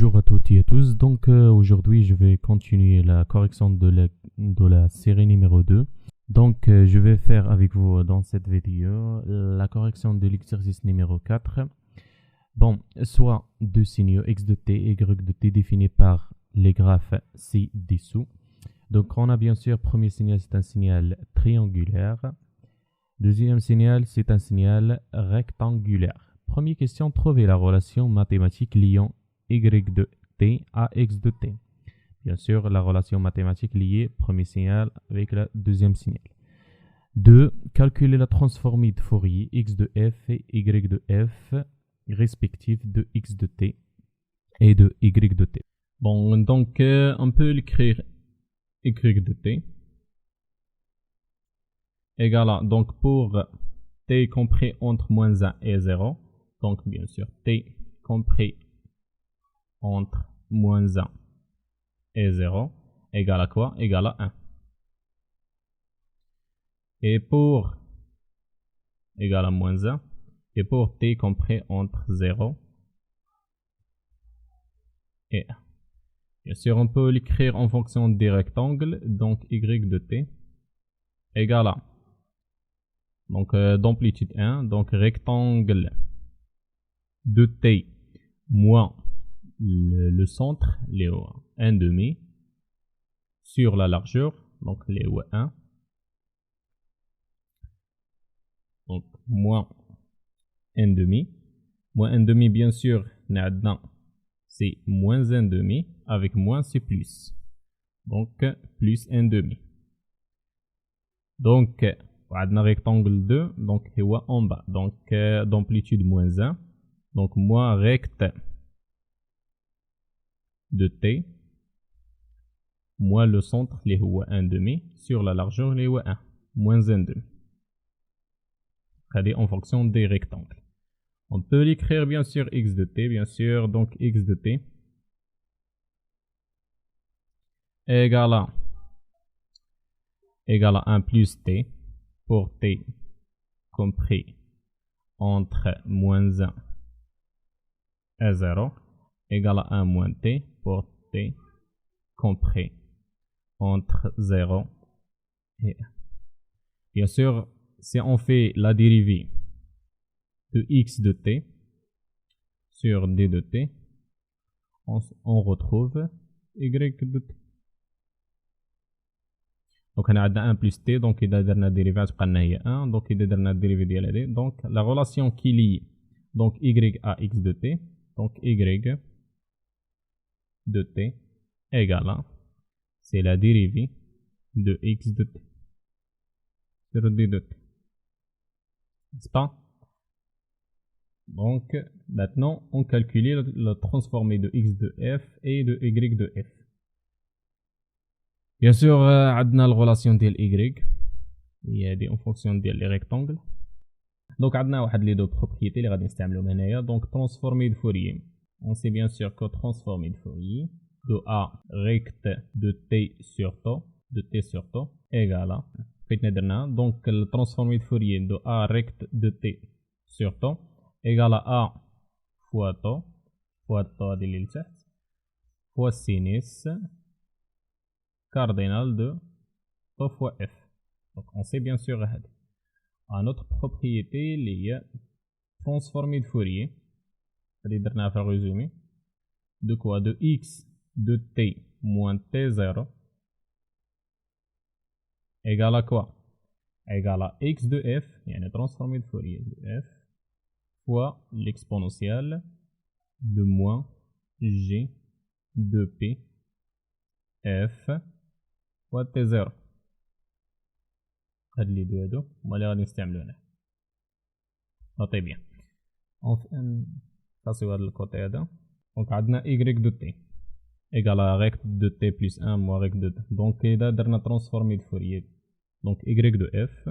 Bonjour à toutes et à tous. Donc aujourd'hui, je vais continuer la correction de la série numéro 2. Donc je vais faire avec vous dans cette vidéo la correction de l'exercice numéro 4. Bon, soit deux signaux x de t et y de t définis par les graphes ci-dessous. Donc on a bien sûr, premier signal, c'est un signal triangulaire. Deuxième signal, c'est un signal rectangulaire. Première question, trouver la relation mathématique liant y de t à x de t. Bien sûr, la relation mathématique liée premier signal avec le deuxième signal. 2. Calculer la transformée de Fourier x de f et y de f respectifs de x de t et de y de t. Bon, donc on peut l'écrire y de t égale à, donc pour t compris entre moins 1 et 0, donc bien sûr t compris entre moins 1 et 0 égale à quoi? Égale à 1. Et pour égale à moins 1, et pour t compris entre 0 et 1. Bien sûr, on peut l'écrire en fonction des rectangles, donc y de t égale à, donc d'amplitude 1, donc rectangle de t moins le centre, les 1 demi, sur la largeur, donc les 1, donc moins 1 demi. Moins 1 demi, bien sûr, c'est moins 1 demi, avec moins c'est plus. Donc, plus 1 demi. Donc, on a un rectangle 2, donc c'est en bas. Donc, d'amplitude moins 1. Donc, moins rect de t, moins le centre, les 1 demi, sur la largeur, les 1, moins 1 demi. C'est en fonction des rectangles. On peut l'écrire bien sûr x de t, bien sûr, donc x de t égale à 1 plus t pour t compris entre moins 1 et 0 égale à 1 moins t pour t compris entre 0 et 1. Bien sûr, si on fait la dérivée de x de t sur d de t, on retrouve y de t. Donc on a 1 plus t, donc il a une dérivée de 1, donc il a une dérivée de d. Donc la relation qui lie donc y à x de t, donc y de t égale à, c'est la dérivée de x de t sur d de t. N'est-ce pas? Donc maintenant on calcule la transformée de x de f et de y de f. Bien sûr, on a la relation de y, هي en fonction des rectangles. Donc, on a les deux propriétés qui vont utiliser. Donc, transformée de Fourier. On sait bien sûr que transformée de Fourier de A rect de t sur t égale à. Donc, le transformée de Fourier de A rect de t sur t égale à A fois t fois sinus cardinal de t fois f. Donc, on sait bien sûr une autre propriété liée transformée de Fourier. On a fait un résumé de quoi? De x de t moins t0 égale à quoi? Égale à x de f, il y a une transformée de Fourier de f fois l'exponentielle de moins g de p f fois t0. هاد لي دو هادو هما اللي غادي نستعملو هنا. نوطي بيان. نخلصيو هاد الكوطي هذا. دونك عندنا y de t égale à rect de t plus 1 moins rect de t. Donc إذا درنا transformée de Fourier, donc y de f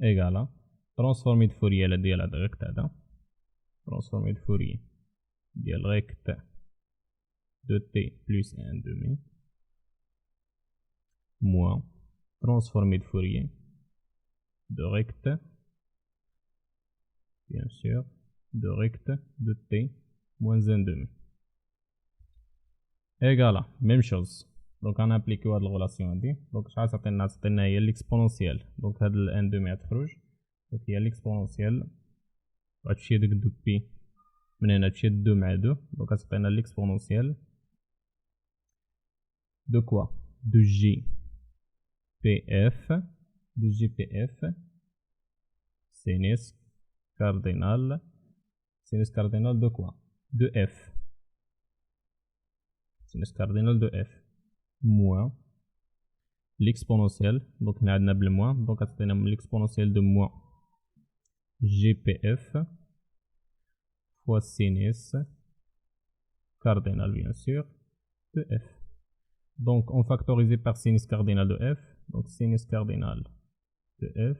égale à transformée de Fourier ديال هاد rect هذا, transformée de Fourier ديال rect de t plus 1 demi moins transformée de Fourier de rect, bien sûr, de rect de t moins 1/2 égale même chose. Donc on applique la relation هذه. donc شحال تعطينا هي l'exponentielle. donc هاد ال 1/2 تخرج. donc هي l'exponentielle غتمشي ديك دو بي من هنا تمشي 2 مع 2. donc تعطينا l'exponentielle de quoi de j pf de jpf sinus cardinal de quoi de f sinus cardinal de f moins l'exponentielle. donc on a le moins. donc on a l'exponentielle de moins gpf fois sinus cardinal bien sûr de f. donc on factorise par sinus cardinal de f. donc sinus cardinal de f.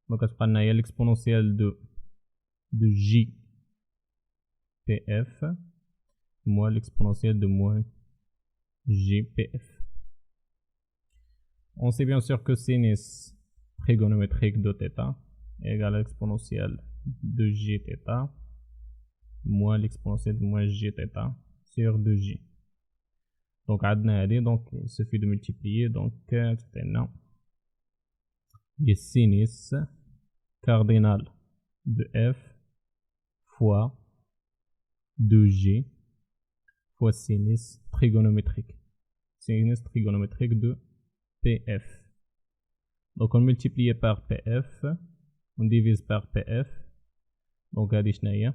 donc on a l'exponentielle de j pf moins l'exponentielle de moins jpf. On sait bien sûr que sinus trigonométrique de θ égale à l'exponentielle de gθ moins l'exponentielle de moins gθ sur 2j. donc donc il suffit de multiplier. donc c'est le sinus cardinal de f fois 2j fois sinus trigonométrique de pf. donc on multiplie par pf, on divise par pf. donc هذه شنو هي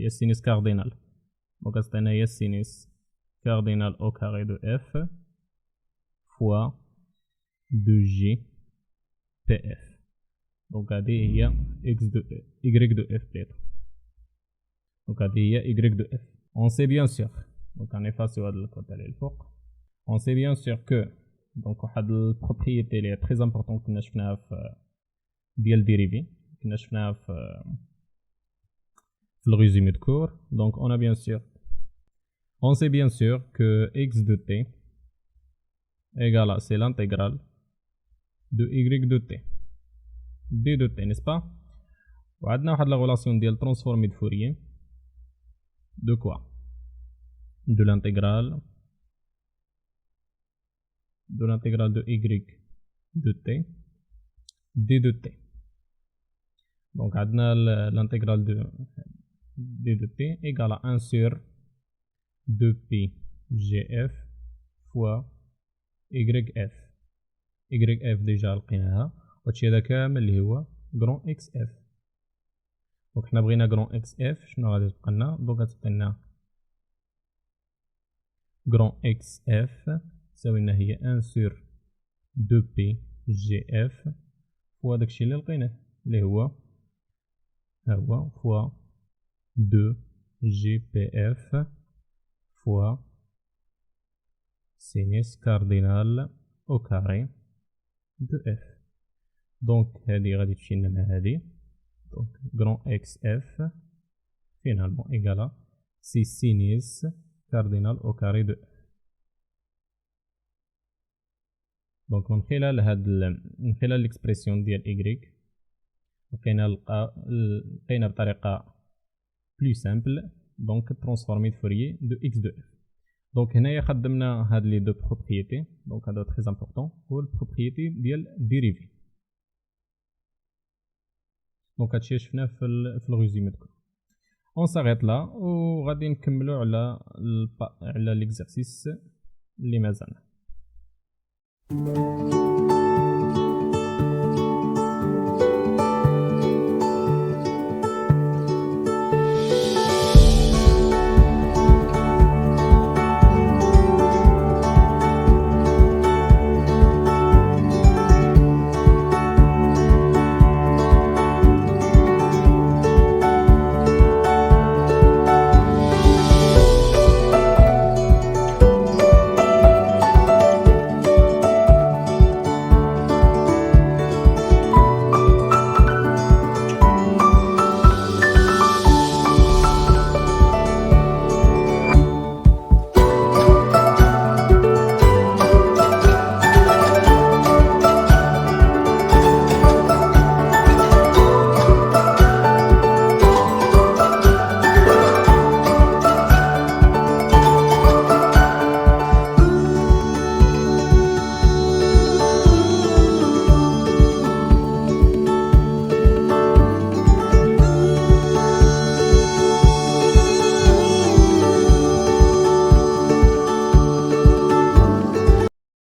sinus cardinal. donc عطينا هي sinus cardinal au carré de f fois 2j pf. donc هذه هي y de f peut-être. donc هذه هي y de f. on sait bien sûr. donc on efface هذا الكوتي اللي الفوق. on sait bien sûr que donc واحد البروبريتي اللي très important كنا شفناها في ديال dérivé كنا شفناها في le résumé de cours. donc on sait bien sûr que x de t égale à c'est l'intégrale de y de t d de t, n'est-ce pas. وعندنا واحد la relation ديال transformée de Fourier de quoi de l'intégrale de y de t d de t. donc عندنا l'intégrale de d de t égale à 1 sur 2pi gf fois yf. yf déjà لقيناها وهادشي هذا كامل اللي هو grand xf. donc حنا بغينا grand xf شنو غادي تبقى لنا. donc غتبقى لنا grand xf تساوي لنا هي 1 sur 2pi gf fois داكشي اللي لقيناه اللي هو ها هو fois 2 gpf fois sinus cardinal au carré de f. donc هذه غادي تمشي لنا مع هذه. donc grand xf finalement égale à 6 sinus cardinal au carré de f. donc من خلال l'expression ديال y لقينا بطريقة plus simple donc transformé de Fourier de x de f. donc هنايا خدمنا هاد لي دو بروبريتي. donc هذا très important هو البروبريتي ديال dérivé. donc هادشي شفناه في الريزومي دكو. on s'arrête là وغادي نكملو على l'exercice اللي مازال.